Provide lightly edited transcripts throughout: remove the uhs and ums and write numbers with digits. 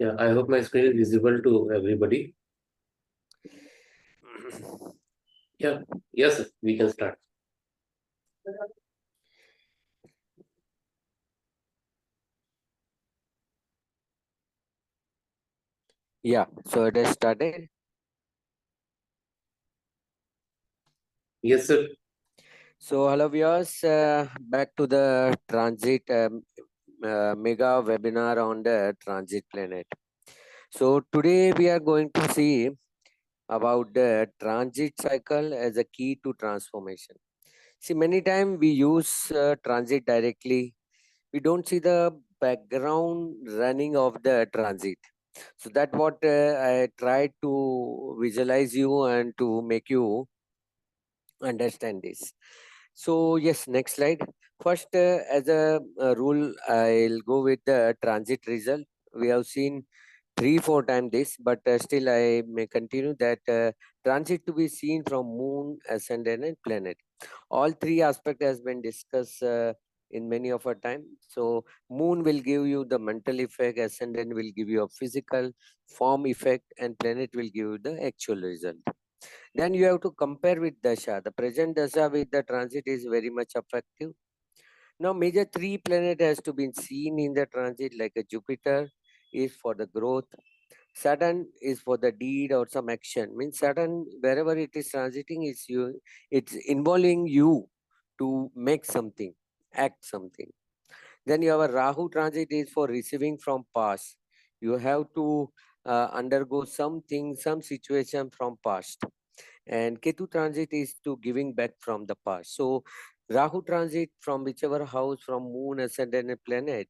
Yeah, I hope my screen is visible to everybody. Yeah, yes, we can start. Yeah, so it has started. Yes, sir. So hello viewers, back to the transit mega webinar on the transit planet. So today we are going to see about the transit cycle as a key to transformation. See, many times we use transit directly. We don't see the background running of the transit. So that's what I tried to visualize you and to make you understand this. So yes, next slide. First, as a rule, I'll go with the transit result. We have seen 3-4 times this, but still I may continue that transit to be seen from moon, ascendant, and planet. All three aspect has been discussed in many of our time. So moon will give you the mental effect, ascendant will give you a physical form effect, and planet will give you the actual result. Then you have to compare with dasha. The present dasha with the transit is very much effective. Now major three planet has to be seen in the transit, like a Jupiter is for the growth, Saturn is for the deed or some action. Means Saturn, wherever it is transiting, it's involving you to make something, act something. Then you have a Rahu transit is for receiving from past. You have to undergo something, some situation from past. And Ketu transit is to giving back from the past. So Rahu transit from whichever house, from moon, ascendant, and planet,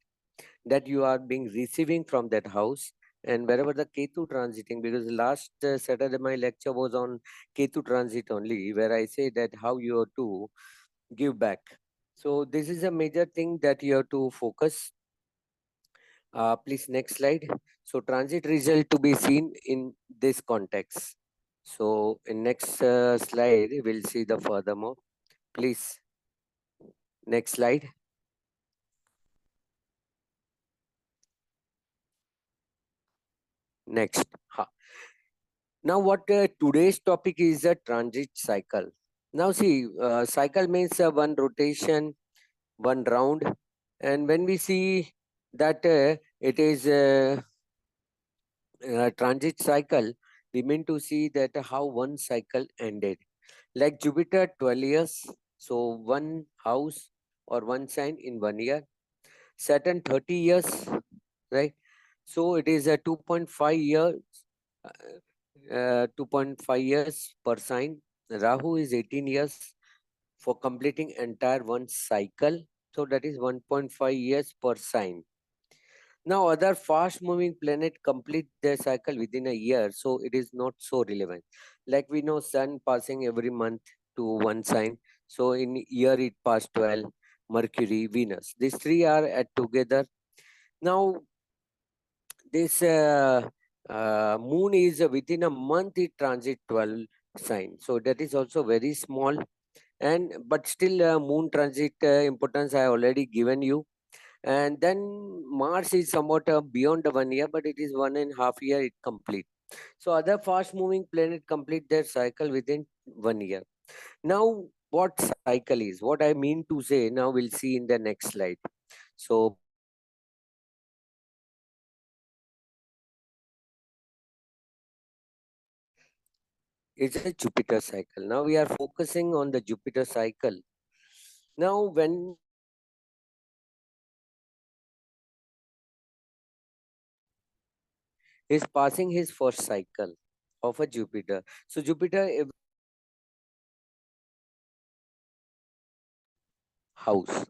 that you are being receiving from that house. And wherever the Ketu transiting, because last Saturday my lecture was on Ketu transit only, where I say that how you have to give back. So this is a major thing that you have to focus. Please next slide. So transit result to be seen in this context. So in next slide, we'll see the furthermore. Please next slide. Next. Now what today's topic is a transit cycle. Now see, cycle means one rotation, one round. And when we see that it is transit cycle, we mean to see that how one cycle ended. Like Jupiter, 12 years, so one house or one sign in 1 year. Saturn, 30 years, right? So it is a 2.5 years, 2.5 years per sign. Rahu is 18 years for completing entire one cycle. So that is 1.5 years per sign. Now other fast moving planet complete their cycle within a year, so it is not so relevant. Like we know sun passing every month to one sign, so in year it passed 12, Mercury, Venus. These three are at together. Now this moon is within a month it transit 12 sign, so that is also very small. And but still moon transit importance I already given you. And then Mars is somewhat beyond the 1 year, but it is 1.5 year it complete. So other fast moving planet complete their cycle within 1 year. Now what cycle is, what I mean to say, now we'll see in the next slide. So it's a Jupiter cycle. Now we are focusing on the Jupiter cycle. Now when is passing his first cycle of a Jupiter. So Jupiter house.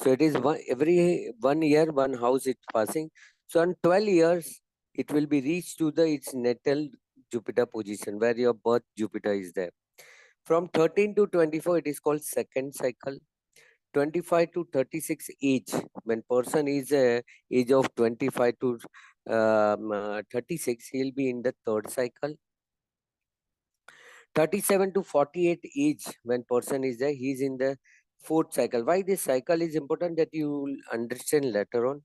So it is every 1 year, one house it's passing. So on 12 years, it will be reached to the its natal Jupiter position where your birth Jupiter is there. From 13 to 24, it is called second cycle. 25 to 36 age, when person is age of 25 to 36, he'll be in the third cycle. 37 to 48 age, when person is there, he's in the fourth cycle. Why this cycle is important, that you will understand later on.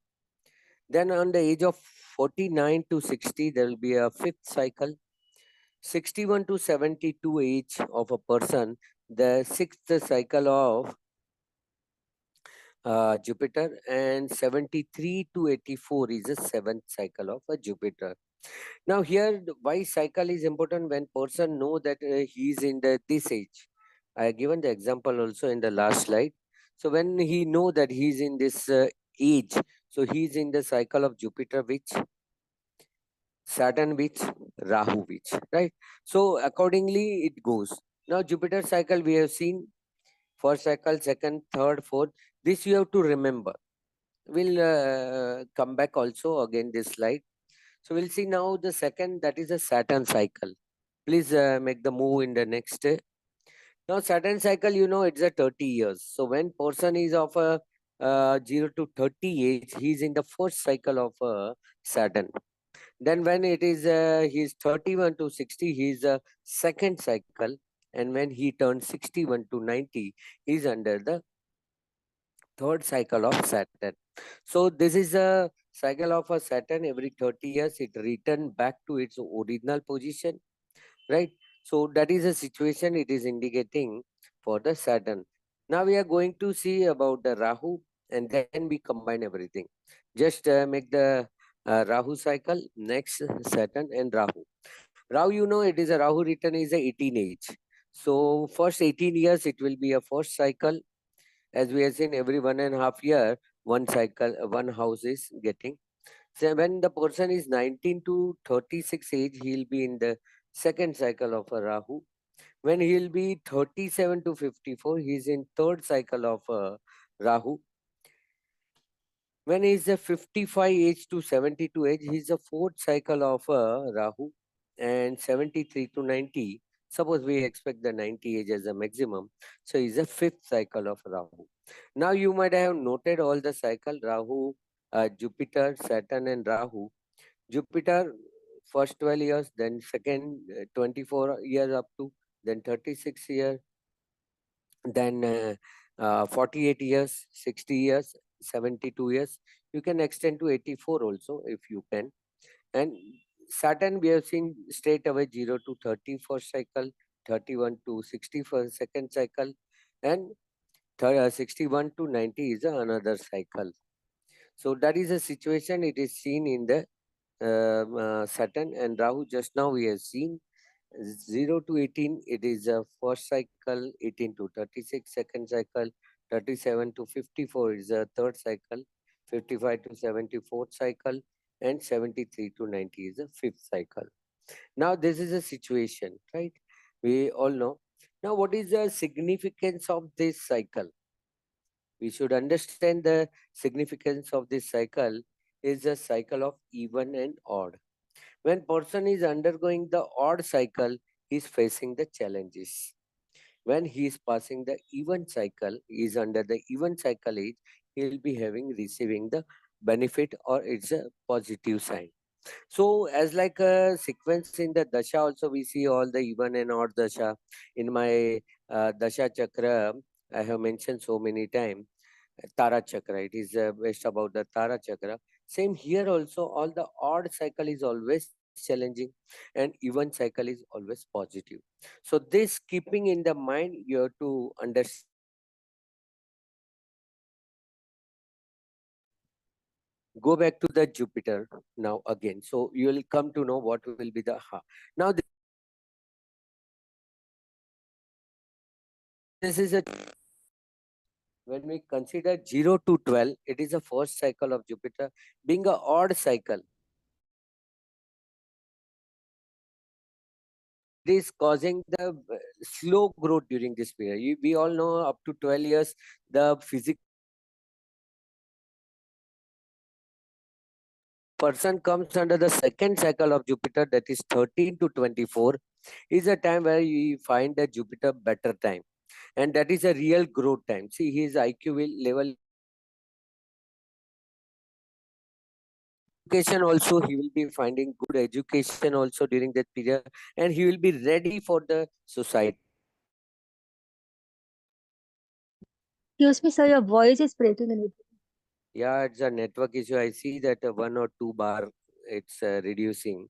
Then on the age of 49 to 60, there will be a fifth cycle. 61 to 72 age of a person, the sixth cycle of Jupiter, and 73 to 84 is the seventh cycle of a Jupiter. Now here, why cycle is important when person know that he is in this age. I have given the example also in the last slide. So when he know that he is in this age, so he is in the cycle of Jupiter, which Saturn, which Rahu, which, right? So accordingly it goes. Now Jupiter cycle we have seen first cycle, second, third, fourth. This you have to remember. We'll come back also again this slide. So we'll see now the second, that is a Saturn cycle. Please make the move in the next. Now Saturn cycle, you know, it's a 30 years. So when person is of a 0 to 30 age, he's in the first cycle of Saturn. Then when it is he's 31 to 60, he's a second cycle. And when he turns 61 to 90, he's under the third cycle of Saturn. So this is a cycle of a Saturn. Every 30 years, it return back to its original position, right? So that is a situation it is indicating for the Saturn. Now we are going to see about the Rahu, and then we combine everything. Just make the Rahu cycle, next Saturn and Rahu. Rahu, you know, it is a Rahu return is a 18 age. So first 18 years, it will be a first cycle. As we have seen, every 1.5 year, one cycle, one house is getting. So when the person is 19 to 36 age, he'll be in the second cycle of a Rahu. When he'll be 37 to 54, he's in third cycle of Rahu. When he's a 55 age to 72 age, he's a fourth cycle of Rahu. And 73 to 90, suppose we expect the 90 age as a maximum, so he's a fifth cycle of Rahu. Now you might have noted all the cycle, Rahu, Jupiter, Saturn and Rahu. Jupiter, first 12 years, then second 24 years up to, then 36 years, then 48 years, 60 years, 72 years. You can extend to 84 also if you can. And Saturn, we have seen straight away 0 to 30 first cycle, 31 to 60 for second cycle, and 61 to 90 is another cycle. So that is a situation it is seen in the Saturn and Rahu. Just now we have seen 0 to 18, it is a first cycle, 18 to 36 second cycle, 37 to 54 is a third cycle, 55 to 74th cycle, and 73 to 90 is a fifth cycle. Now this is a situation, right? We all know. Now what is the significance of this cycle? We should understand the significance of this cycle is a cycle of even and odd. When person is undergoing the odd cycle, he is facing the challenges. When he is passing the even cycle, he is under the even cycle age, he will be receiving the benefit, or it's a positive sign. So as like a sequence in the dasha also, we see all the even and odd dasha. In my dasha chakra, I have mentioned so many times, Tara Chakra. It is based about the Tara Chakra. Same here also, all the odd cycle is always challenging and even cycle is always positive. So this keeping in the mind, you have to understand the go back to the Jupiter now again. So you will come to know what will be the now this is a when we consider 0 to 12, it is the first cycle of Jupiter being a odd cycle. It is causing the slow growth during this period. We all know up to 12 years, the physical person comes under the second cycle of Jupiter, that is 13 to 24, is a time where you find the Jupiter better time. And that is a real growth time. See, his IQ level education also, he will be finding good education also during that period, and he will be ready for the society. Excuse me, sir, your voice is breaking in between. Yeah, it's a network issue. I see that 1 or 2 bar it's reducing.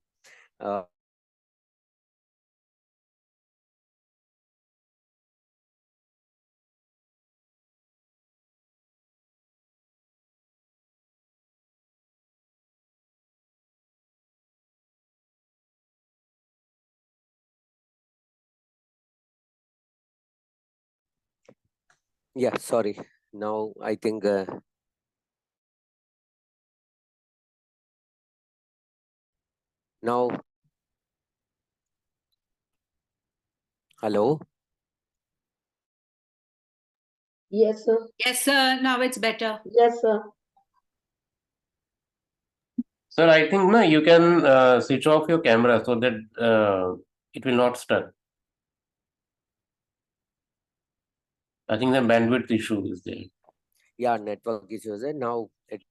Yeah, sorry. Now I think now, hello. Yes, sir. Yes, sir. Now it's better. Yes, sir. Sir, I think no, you can switch off your camera so that it will not stuck. I think the bandwidth issue is there. Yeah, network issues. And now it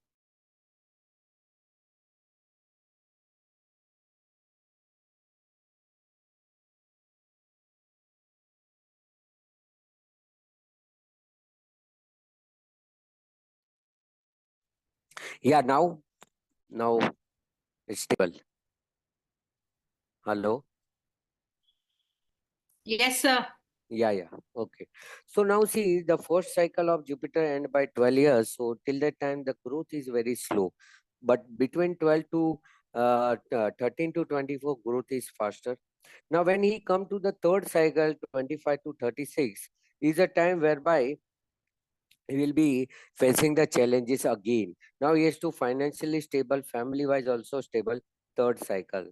yeah now it's stable. Hello. Yes, sir. Yeah. Okay. So now see the first cycle of Jupiter end by 12 years. So till that time the growth is very slow. But between 12 to 13 to 24 growth is faster. Now when he come to the third cycle 25 to 36 is a time whereby he will be facing the challenges again. Now he is to financially stable, family wise also stable, third cycle.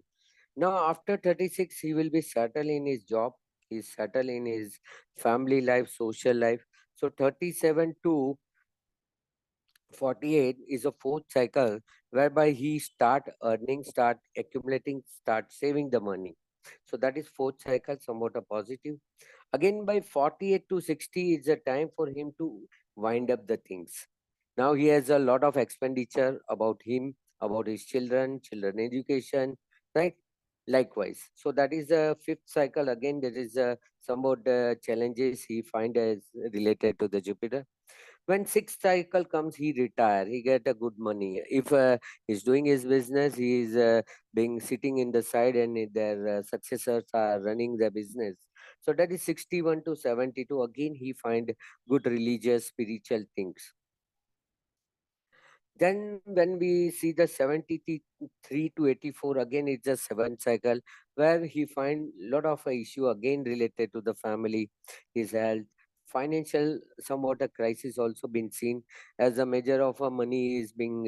Now after 36, he will be settled in his job, he's settled in his family life, social life. So 37 to 48 is a fourth cycle whereby he start earning, start accumulating, start saving the money. So that is fourth cycle, somewhat a positive. Again, by 48 to 60 is a time for him to wind up the things. Now he has a lot of expenditure about him, about his children education, right? Likewise. So that is the fifth cycle. Again, there is somewhat challenges he find as related to the Jupiter. When sixth cycle comes, he retire, he get a good money. If he's doing his business, he is being sitting in the side and their successors are running the business. So that is 61 to 72. Again, he find good religious, spiritual things. Then when we see the 73 to 84, again it's a seventh cycle where he find lot of issue again related to the family, his health, financial somewhat a crisis also been seen as a measure of money is being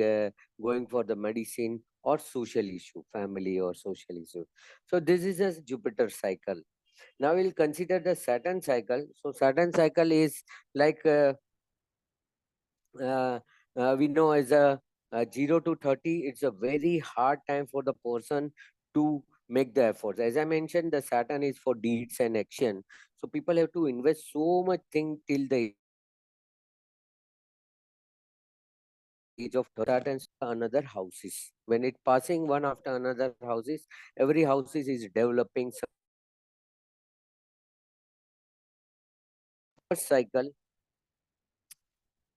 going for the medicine or social issue, family or social issue. So this is a Jupiter cycle. Now we'll consider the Saturn cycle. So Saturn cycle is like uh, we know as a 0 to 30, it's a very hard time for the person to make the efforts. As I mentioned, the Saturn is for deeds and action. So people have to invest so much thing till the age of 30. Saturn's another houses. When it passing one after another houses, every houses is developing first cycle.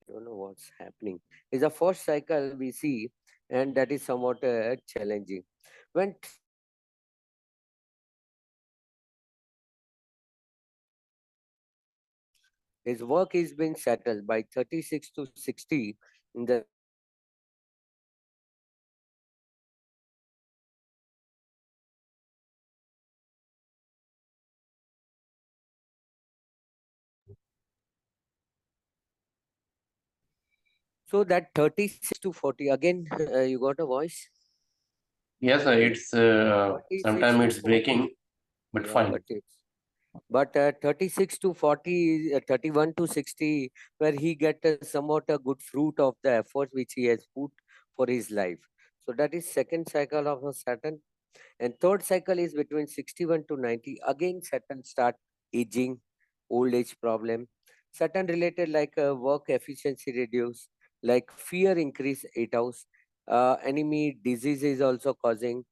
I don't know what's happening. Is the first cycle we see, and that is somewhat challenging. When his work is being settled by 36 to 60 in the so that 36 to 40 again you got a voice. Yes, sir. It's 36 sometimes to it's 40. breaking, but Yeah, fine. but it's but 36 to 40 31 to 60 where he get somewhat a good fruit of the efforts which he has put for his life. So that is second cycle of a Saturn. And third cycle is between 61 to 90. Again, Saturn start aging, old age problem. Saturn related like work efficiency reduce, like fear increase 8 house. Enemy disease is also causing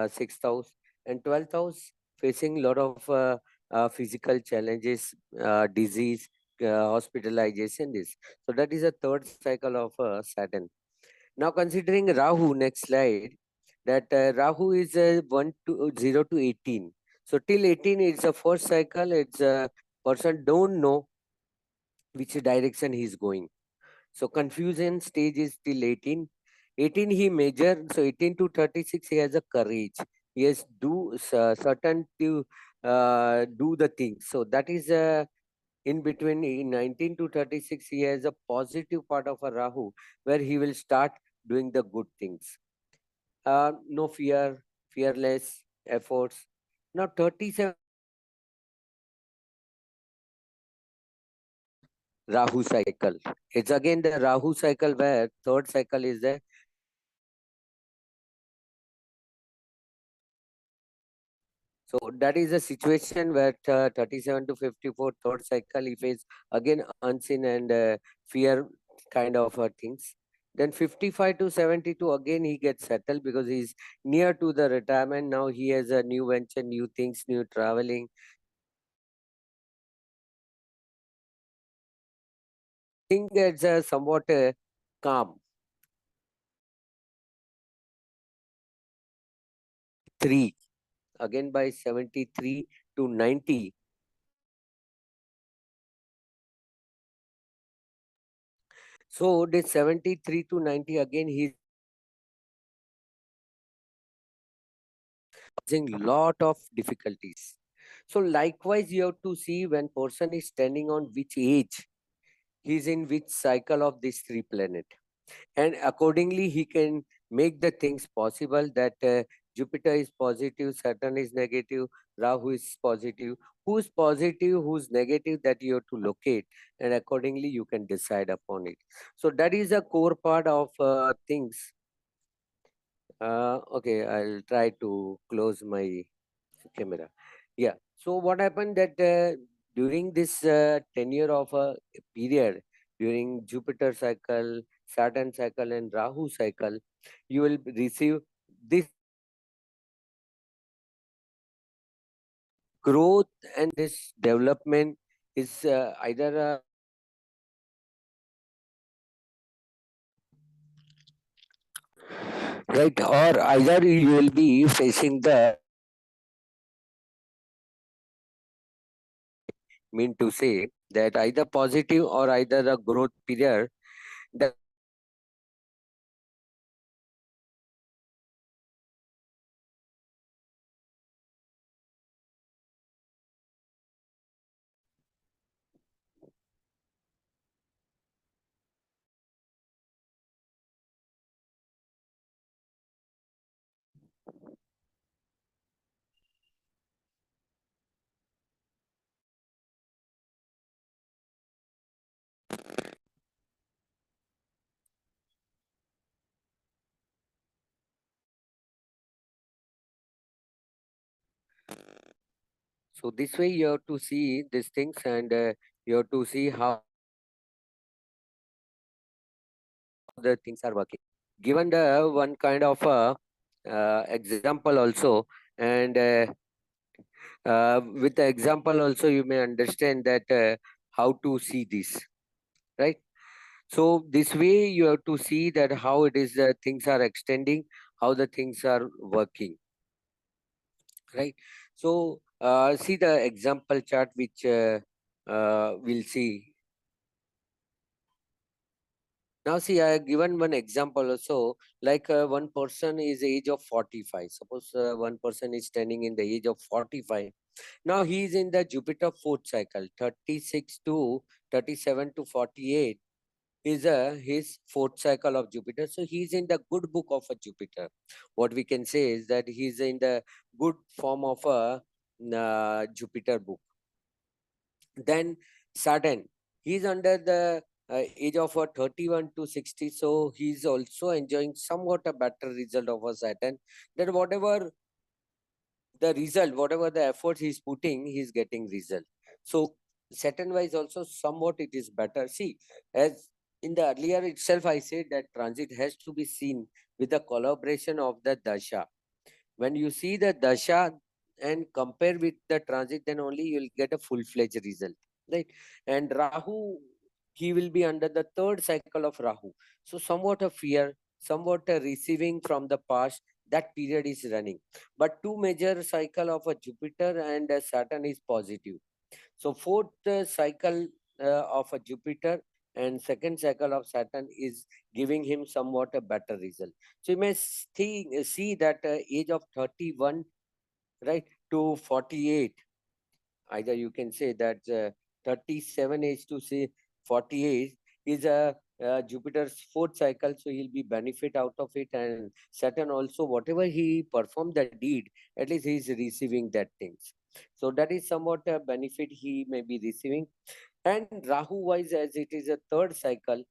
6th house. And 12th house facing lot of physical challenges, disease, hospitalization is. So that is the third cycle of Saturn. Now considering Rahu, next slide, that Rahu is 0 to 18. So till 18, it's a first cycle. It's a person don't know which direction he's going. So confusion stage is till 18. 18 he measured. So 18 to 36 he has a courage. He has certain to do the things. So that is in between in 19 to 36 he has a positive part of a Rahu where he will start doing the good things. No fear, fearless efforts. Now 37 Rahu cycle. It's again the Rahu cycle where third cycle is there. So that is a situation where 37 to 54 third cycle he face again unseen and fear kind of things. Then 55 to 72 again he gets settled because he's near to the retirement. Now he has a new venture, new things, new traveling. I think it's somewhat calm. 3 again by 73 to 90. So this 73 to 90 again he's causing lot of difficulties. So likewise you have to see when person is standing on which age, he's in which cycle of these three planet, and accordingly he can make the things possible that Jupiter is positive, Saturn is negative, Rahu is positive. Who's positive, who's negative, that you have to locate, and accordingly you can decide upon it. So that is a core part of things. Okay, I'll try to close my camera. Yeah. So what happened that during this tenure of a period, during Jupiter cycle, Saturn cycle, and Rahu cycle, you will receive this growth, and this development is either a right, or either you will be facing the mean to say that either positive or either a growth period that so this way you have to see these things, and you have to see how the things are working. Given the one kind of example also, and with the example also you may understand that how to see this, right? So this way you have to see that how it is things are extending, how the things are working, right? So see the example chart which we'll see. Now see, I have given one example also, like one person is age of 45. Suppose one person is standing in the age of 45. Now he is in the Jupiter fourth cycle, 36 to 37 to 48 is his fourth cycle of Jupiter. So he is in the good book of a Jupiter. What we can say is that he is in the good form of a Jupiter book. Then Saturn, he is under the age of 31 to 60. So he is also enjoying somewhat a better result of a Saturn. That whatever the result, whatever the effort he's putting, he's getting result. So Saturn wise also somewhat it is better. See, as in the earlier itself, I said that transit has to be seen with the collaboration of the dasha. When you see the dasha and compare with the transit, then only you'll get a full-fledged result. right? And Rahu, he will be under the third cycle of Rahu. So somewhat a fear, somewhat a receiving from the past, that period is running. But two major cycle of a Jupiter and a Saturn is positive. So fourth cycle of a Jupiter and second cycle of Saturn is giving him somewhat a better result. So you may see that age of 31, right, to 48, either you can say that 37 age to say 48 is a Jupiter's fourth cycle, so he'll be benefit out of it. And Saturn also, whatever he performed the deed, at least he is receiving that things. So that is somewhat a benefit he may be receiving. And Rahu wise, as it is a third cycle,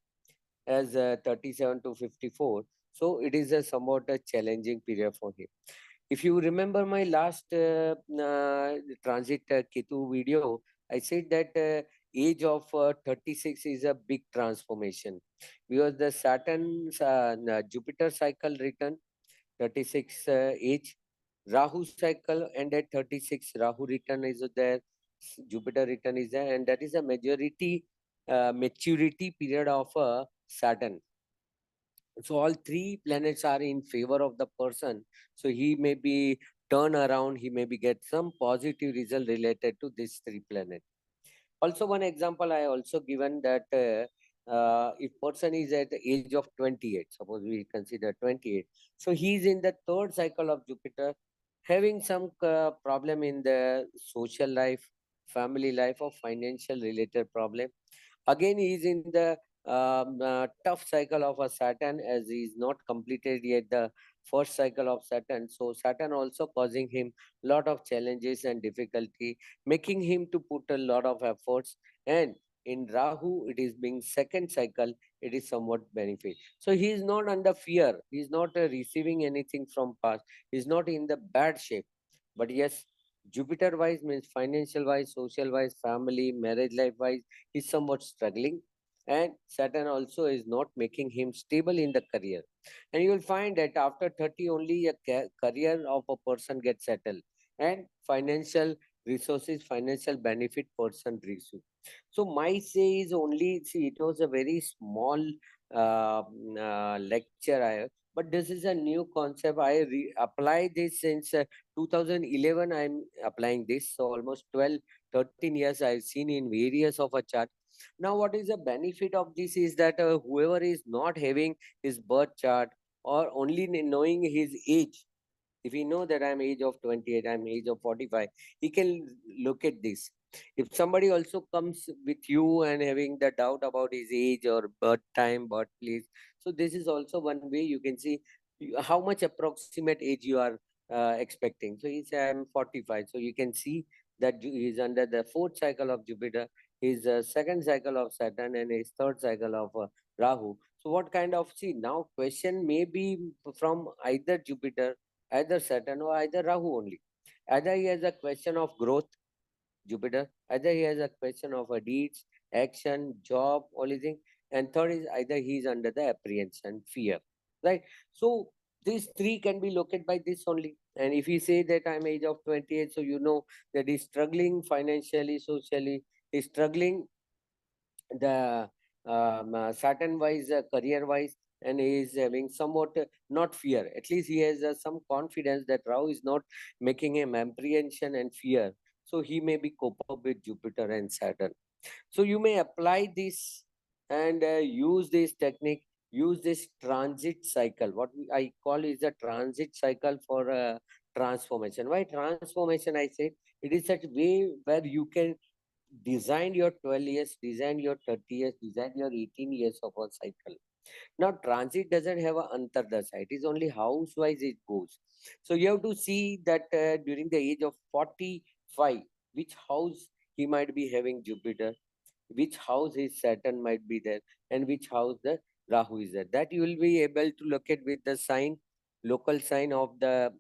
as 37 to 54, so it is a somewhat a challenging period for him. If you remember my last transit Ketu video, I said that age of 36 is a big transformation, because the Saturn Jupiter cycle return 36 age, Rahu cycle and at 36 Rahu return is there, Jupiter return is there, and that is a majority maturity period of Saturn. So all three planets are in favor of the person. So he may be turn around, he may be get some positive result related to these three planets. Also, one example I also given that if person is at the age of 28, suppose we consider 28, so he is in the third cycle of Jupiter, having some problem in the social life, family life, or financial related problem. Again, he is in the tough cycle of a Saturn, as he is not completed yet the first cycle of Saturn. So Saturn also causing him lot of challenges and difficulty, making him to put a lot of efforts. And in Rahu, it is being second cycle, it is somewhat benefit. So he is not under fear. He is not receiving anything from past. He is not in the bad shape. But yes, Jupiter wise means financial wise, social wise, family, marriage life wise, he's somewhat struggling. And Saturn also is not making him stable in the career. And you will find that after 30 only a career of a person gets settled, and financial resources, financial benefit person receive. So my say is only, see, it was a very small lecture I have, but this is a new concept. I apply this since 2011. I'm applying this. So almost 12, 13 years I've seen in various of a chart. Now, what is the benefit of this is that whoever is not having his birth chart or only knowing his age, if he know that I'm age of 28, I'm age of 45, he can look at this. If somebody also comes with you and having the doubt about his age or birth time, birth place, so this is also one way you can see how much approximate age you are expecting. So he say I'm 45, so you can see that he is under the fourth cycle of Jupiter, his second cycle of Saturn, and his third cycle of Rahu. So what kind of, see, now question may be from either Jupiter, either Saturn, or either Rahu only. Either he has a question of growth, Jupiter, either he has a question of a deeds, action, job, all thing, and third is either he is under the apprehension, fear, right? So these three can be located by this only. And if he say that I'm age of 28, so you know that he's struggling financially, socially, he's struggling the Saturn wise, career wise, and he is having somewhat not fear. At least he has some confidence that Rahu is not making him apprehension and fear. So he may be cope up with Jupiter and Saturn. So you may apply this and use this technique, use this transit cycle. What I call is a transit cycle for transformation. Why transformation? I said it is such way where you can design your 12 years, design your 30 years, design your 18 years of a cycle. Now, transit doesn't have a antardasa. It is only house-wise it goes. So you have to see that during the age of 45, which house he might be having Jupiter, which house his Saturn might be there, and which house the Rahu is there. That you will be able to locate with the sign, local sign of the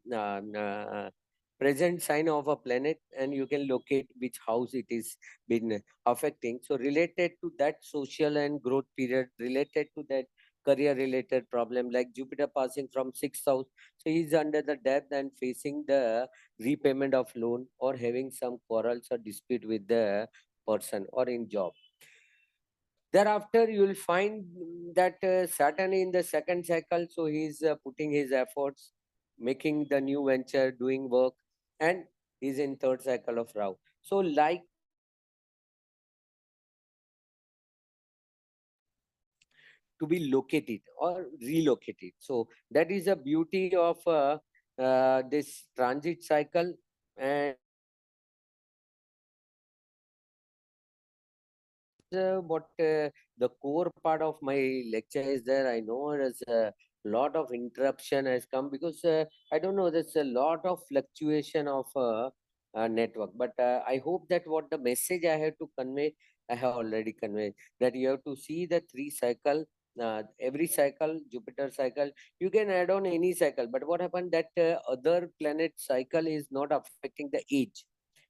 present sign of a planet, and you can locate which house it is been affecting. So related to that social and growth period, related to that career related problem, like Jupiter passing from sixth house, so he's under the debt and facing the repayment of loan or having some quarrels or dispute with the person or in job. Thereafter, you will find that Saturn in the second cycle, so he's putting his efforts, making the new venture, doing work, and he's in third cycle of Rahu. So like to be located or relocated. So that is the beauty of this transit cycle. And what the core part of my lecture is there. I know there's a lot of interruption has come because I don't know, there's a lot of fluctuation of network. But I hope that what the message I have to convey, I have already conveyed, that you have to see the three cycle. Every cycle, Jupiter cycle, you can add on any cycle. But what happened that other planet cycle is not affecting the age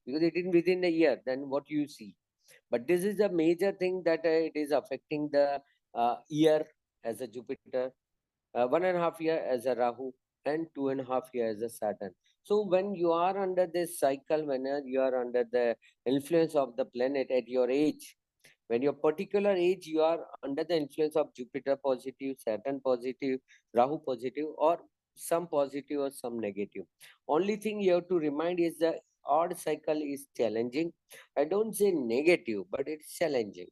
because it is within the year. Then what you see. But this is a major thing that it is affecting the year as a Jupiter, 1.5 year as a Rahu, and 2.5 year as a Saturn. So when you are under this cycle, when you are under the influence of the planet at your age, when your particular age, you are under the influence of Jupiter positive, Saturn positive, Rahu positive, or some positive or some negative. Only thing you have to remind is the odd cycle is challenging. I don't say negative, but it's challenging.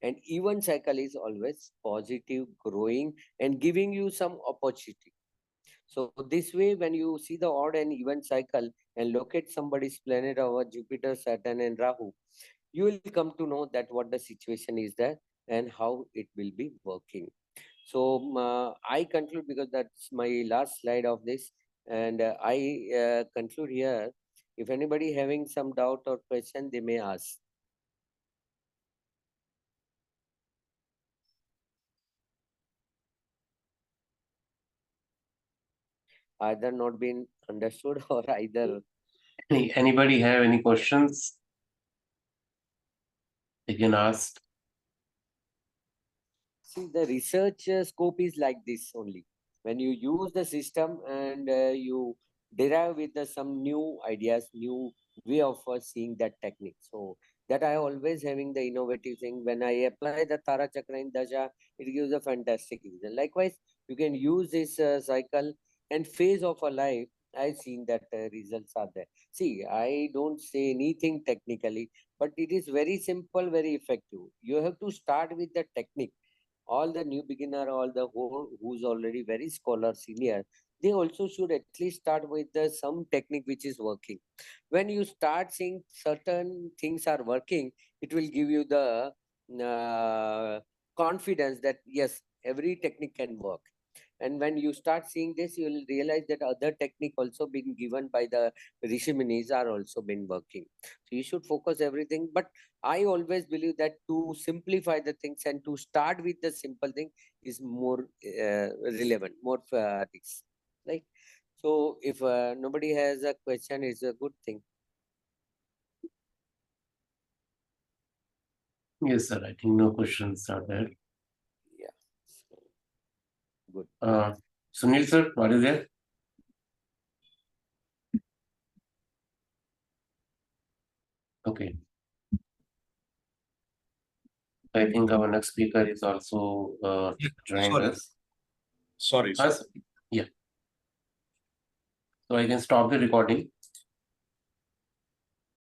And even cycle is always positive, growing, and giving you some opportunity. So this way, when you see the odd and even cycle and locate somebody's planet over Jupiter, Saturn, and Rahu, you will come to know that what the situation is there and how it will be working. So I conclude because that's my last slide of this, and I conclude here. If anybody having some doubt or question, they may ask. Either not been understood or either. Anybody have any questions? They can ask. See, the research scope is like this only. When you use the system and you derive with some new ideas, new way of seeing that technique. So that I always having the innovative thing. When I apply the Tara Chakra in Dasha, it gives a fantastic result. Likewise, you can use this cycle and phase of a life. I've seen that results are there. See, I don't say anything technically, but it is very simple, very effective. You have to start with the technique. All the new beginner, all the who's already very scholar senior, they also should at least start with some technique which is working. When you start seeing certain things are working, it will give you the confidence that yes, every technique can work. And when you start seeing this, you will realize that other technique also being given by the Rishi Munis are also been working. So you should focus everything. But I always believe that to simplify the things and to start with the simple thing is more relevant, more this, right? So if nobody has a question, it's a good thing. Yes, sir. I think no questions are there. Yeah. So, good. Sunil, sir, what is there? Okay. I think our next speaker is also joining Sorry. us. Sorry, sir. Yeah. So I can stop the recording.